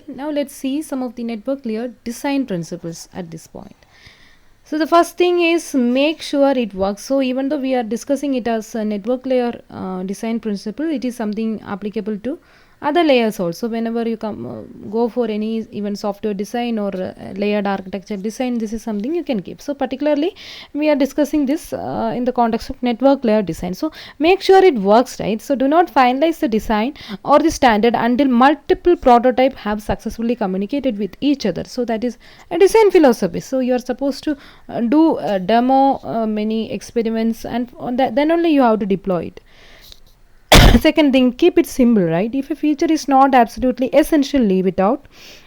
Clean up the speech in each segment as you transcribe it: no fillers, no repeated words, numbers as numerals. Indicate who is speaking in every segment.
Speaker 1: Now let's see some of the network layer design principles at this point. So the first thing is make sure it works. So even though we are discussing it as a network layer design principle, it is something applicable to other layers also. Whenever you go for any even software design or layered architecture design, this is something you can keep. So particularly we are discussing this in the context of network layer design. So make sure it works, right? So do not finalize the design or the standard until multiple prototype have successfully communicated with each other. So that is a design philosophy. So you are supposed to do a demo, many experiments, and on that, then only you have to deploy it. Second thing, keep it simple, right? If a feature is not absolutely essential, leave it out,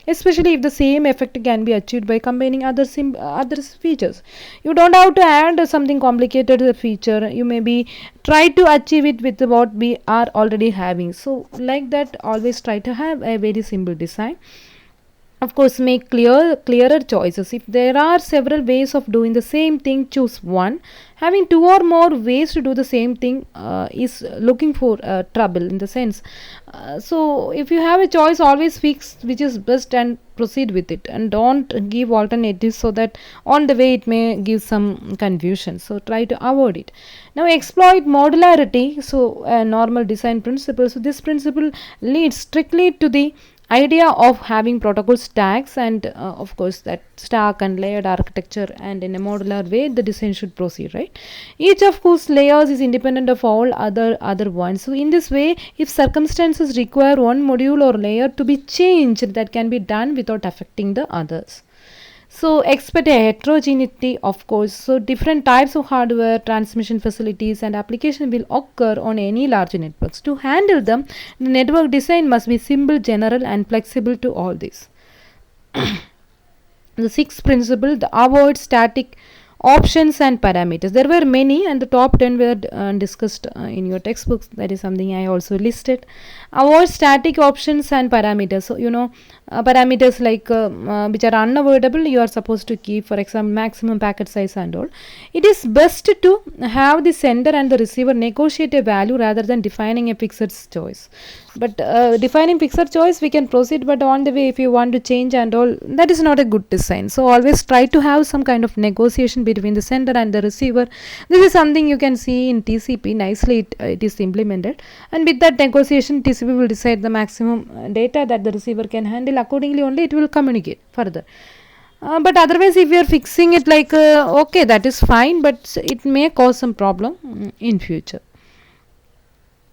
Speaker 1: especially if the same effect can be achieved by combining other features. You don't have to add something complicated to the feature. You maybe try to achieve it with what we are already having. So like that, always try to have a very simple design. Of course, make clearer choices. If there are several ways of doing the same thing, choose one. Having two or more ways to do the same thing is looking for trouble in the sense. So if you have a choice, always fix which is best and proceed with it, and don't give alternatives, so that on the way it may give some confusion. So try to avoid it. Now exploit modularity. So a normal design principle, so this principle leads strictly to the idea of having protocol stacks, and of course that stack and layered architecture, and in a modular way the design should proceed, right? Each of whose layers is independent of all other ones. So in this way, if circumstances require one module or layer to be changed, that can be done without affecting the others. So expect a heterogeneity, of course. So different types of hardware, transmission facilities, and application will occur on any large networks. To handle them, the network design must be simple, general, and flexible to all this. The sixth principle, the avoid static options and parameters. There were many, and the top 10 were discussed in your textbooks. That is something I also listed. Avoid static options and parameters. So parameters like which are unavoidable, you are supposed to keep, for example, maximum packet size and all. It is best to have the sender and the receiver negotiate a value rather than defining a fixed choice. But defining fixed choice we can proceed, but on the way if you want to change and all, that is not a good design. So always try to have some kind of negotiation between the sender and the receiver. This is something you can see in TCP nicely. It is implemented, and with that negotiation TCP will decide the maximum data that the receiver can handle. Accordingly only it will communicate further. But otherwise if we are fixing it like okay, that is fine, but it may cause some problem in future.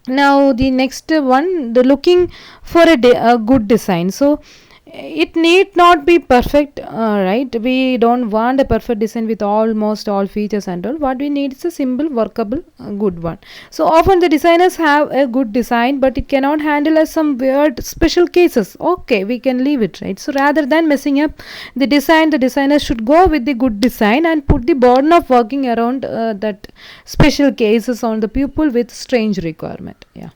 Speaker 1: Now the next one, the looking for a good design. So it need not be perfect, right? We don't want a perfect design with almost all features and all. What we need is a simple, workable, good one. So often the designers have a good design, but it cannot handle as some weird special cases. Okay, we can leave it, right? So rather than messing up the design, the designer should go with the good design and put the burden of working around that special cases on the pupil with strange requirement. Yeah.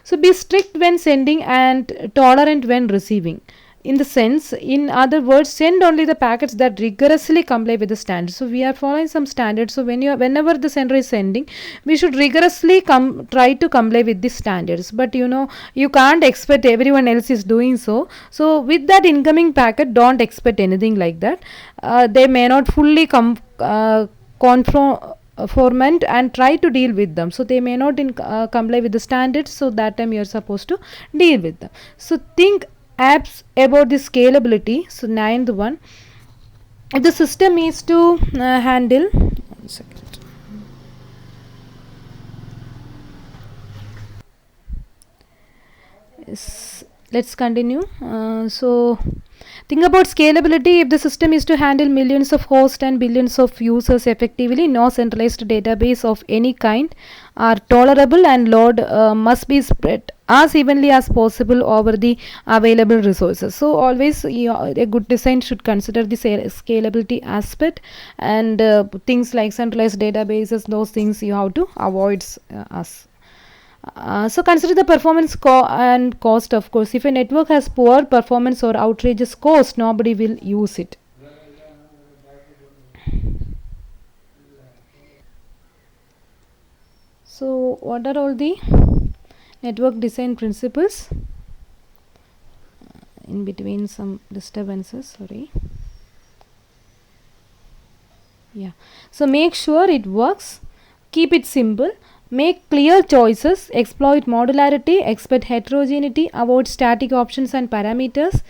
Speaker 1: So be strict when sending and tolerant when receiving. In the sense, in other words, send only the packets that rigorously comply with the standards. So we are following some standards. So whenever the sender is sending, we should rigorously try to comply with the standards. But you can't expect everyone else is doing so. So with that incoming packet, don't expect anything like that. They may not fully conformant, and try to deal with them. So they may not comply with the standards, so that time you are supposed to deal with them. So think apps about the scalability. So ninth one, if the system is to handle, one second. Yes, let's continue. So think about scalability. If the system is to handle millions of hosts and billions of users effectively, no centralized database of any kind are tolerable, and load must be spread as evenly as possible over the available resources. So always a good design should consider the scalability aspect, and things like centralized databases, those things you have to avoid us. So consider the performance and cost. Of course, if a network has poor performance or outrageous cost, nobody will use it. So what are all the network design principles? in between some disturbances, sorry. Yeah, so make sure it works, keep it simple, make clear choices, exploit modularity, expect heterogeneity, avoid static options and parameters.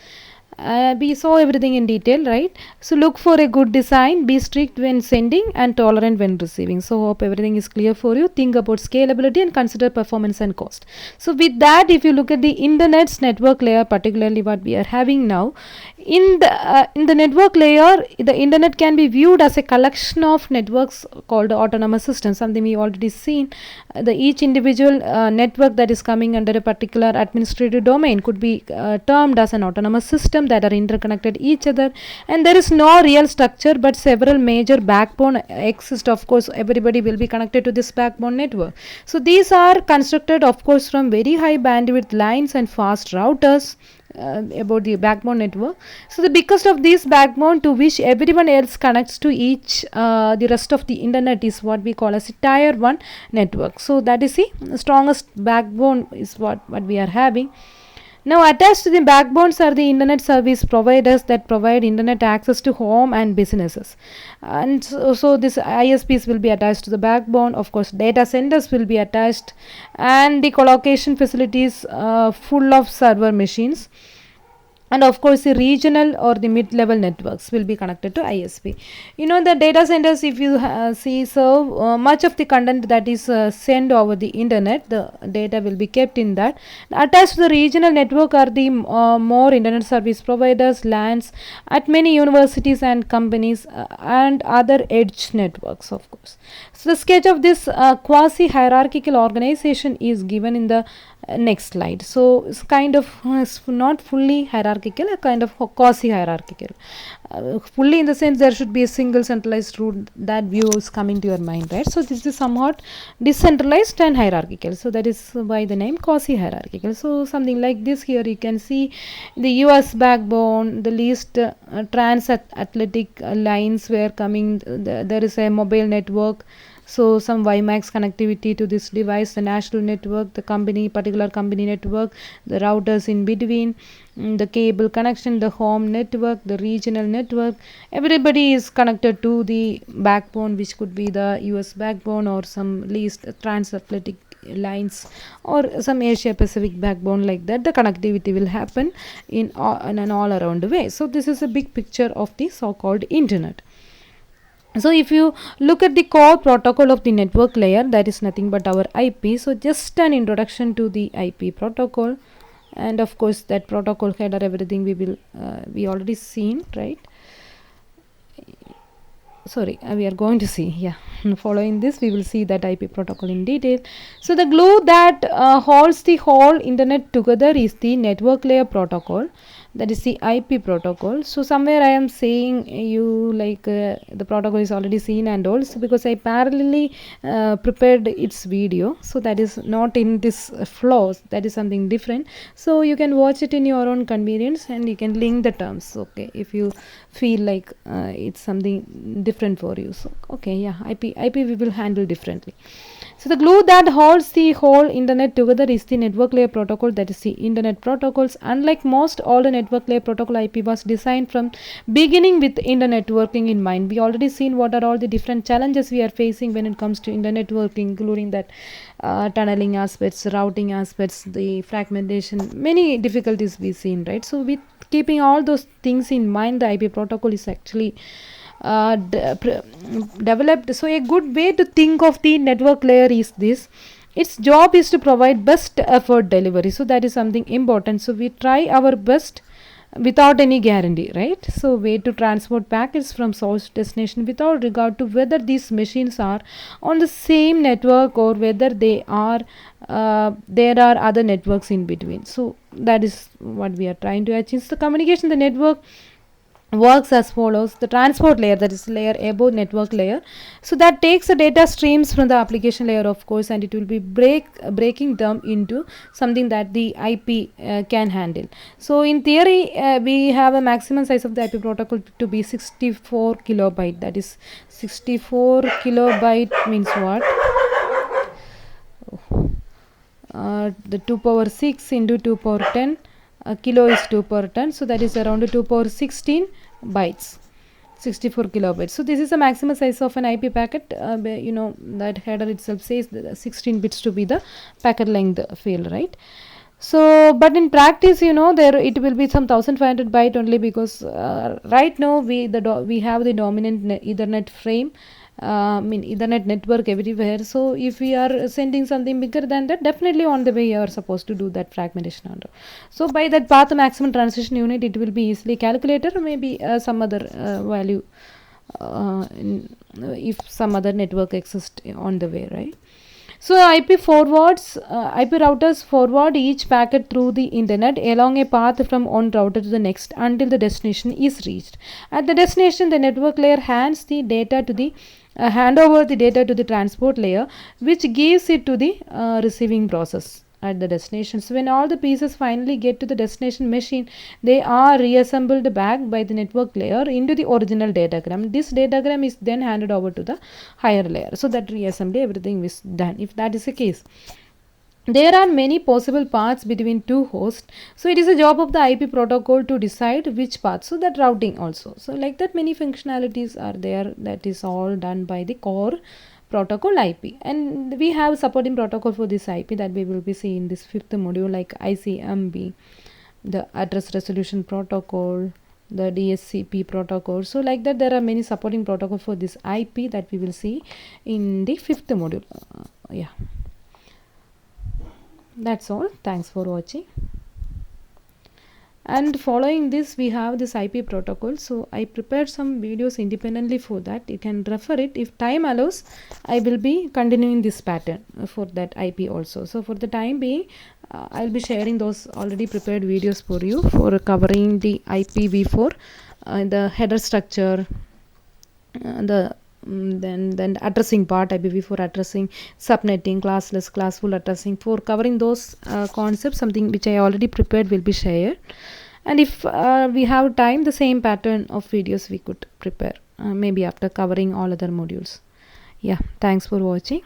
Speaker 1: We saw everything in detail, right? So look for a good design, be strict when sending and tolerant when receiving. So hope everything is clear for you. Think about scalability and consider performance and cost. So with that, if you look at the internet's network layer, particularly what we are having now, in the network layer, the internet can be viewed as a collection of networks called autonomous systems, something we already seen. The each individual network that is coming under a particular administrative domain could be termed as an autonomous system that are interconnected each other, and there is no real structure but several major backbone exist. Of course, everybody will be connected to this backbone network. So these are constructed, of course, from very high bandwidth lines and fast routers. About the backbone network, so the biggest of these backbone to which everyone else connects to each the rest of the internet is what we call as a tier 1 network. So that is the strongest backbone is what we are having. Now attached to the backbones are the internet service providers that provide internet access to home and businesses, and so this ISPs will be attached to the backbone. Of course, data centers will be attached, and the colocation facilities full of server machines, and of course the regional or the mid-level networks will be connected to ISP. The data centers, if you see, so much of the content that is sent over the internet, the data will be kept in that. Attached to the regional network are the more internet service providers, LANs at many universities and companies, and other edge networks, of course. So the sketch of this quasi hierarchical organization is given in the next slide. So it's kind of not fully hierarchical, a kind of quasi hierarchical. Fully in the sense there should be a single centralized root. That view is coming to your mind, right? So this is somewhat decentralized and hierarchical, so that is why the name quasi hierarchical. So something like this. Here you can see the US backbone, the least transatlantic lines were coming. There is a mobile network, so some WiMAX connectivity to this device, the national network, the particular company network, the routers in between, the cable connection, the home network, the regional network. Everybody is connected to the backbone, which could be the US backbone or some least transatlantic lines or some Asia Pacific backbone. Like that, the connectivity will happen in an all around way. So this is a big picture of the so-called internet. So if you look at the core protocol of the network layer, that is nothing but our IP. So just an introduction to the IP protocol, and of course that protocol header, everything we already seen, right? Sorry, we are going to see, yeah. Following this, we will see that IP protocol in detail. So the glue that holds the whole internet together is the network layer protocol, that is the IP protocol. So somewhere I am saying you like the protocol is already seen, and also because I parallelly prepared its video, so that is not in this flow, that is something different. So you can watch it in your own convenience, and you can link the terms, okay, if you feel like it's something different for you. So okay, yeah, IP we will handle differently. So the glue that holds the whole internet together is the network layer protocol, that is the internet protocols. Unlike most older network layer protocol, IP was designed from beginning with internet networking in mind. We already seen what are all the different challenges we are facing when it comes to internet networking, including that tunneling aspects, routing aspects, the fragmentation, many difficulties we seen, right? So with keeping all those things in mind, the IP protocol is actually developed. So a good way to think of the network layer is this: its job is to provide best effort delivery. So that is something important. So we try our best without any guarantee, right? So way to transport packets from source to destination without regard to whether these machines are on the same network or whether there are other networks in between. So that is what we are trying to achieve. The communication, the network works as follows: the transport layer, that is layer above network layer, so that takes the data streams from the application layer, of course, and it will be breaking them into something that the IP can handle. So in theory, we have a maximum size of the IP protocol to be 64 kilobyte. That is 64 kilobyte means what? The 2 power 6 into 2 power 10 kilo is 2 per ton, so that is around 2 power 16 bytes, 64 kilobytes. So this is the maximum size of an IP packet. That header itself says the 16 bits to be the packet length field, right? So but in practice, there it will be some 1500 byte only, because right now we have the dominant ethernet frame, ethernet network everywhere. So if we are sending something bigger than that, definitely on the way you are supposed to do that fragmentation under. So by that path maximum transition unit, it will be easily calculated, or maybe some other value, if some other network exists on the way, right? So IP routers forward each packet through the internet along a path from one router to the next until the destination is reached. At the destination, the network layer hand over the data to the transport layer, which gives it to the receiving process at the destination. So when all the pieces finally get to the destination machine, they are reassembled back by the network layer into the original datagram. This datagram is then handed over to the higher layer. So that reassembly, everything is done, if that is the case. There are many possible paths between two hosts, so it is a job of the IP protocol to decide which path. So that routing also, so like that many functionalities are there, that is all done by the core protocol IP. And we have supporting protocol for this IP that we will be seeing in this 5th module, like ICMP, the address resolution protocol, the DSCP protocol. So like that there are many supporting protocol for this IP that we will see in the 5th module. Yeah, that's all. Thanks for watching. And following this, we have this IP protocol. So I prepared some videos independently for that. You can refer it. If time allows, I will be continuing this pattern for that IP also. So for the time being, I'll be sharing those already prepared videos for you for covering the IPv4, the header structure, then addressing part, IPv4 addressing, subnetting, classless, classful addressing. For covering those concepts, something which I already prepared will be shared. And if we have time, the same pattern of videos we could prepare, maybe after covering all other modules. Yeah, thanks for watching.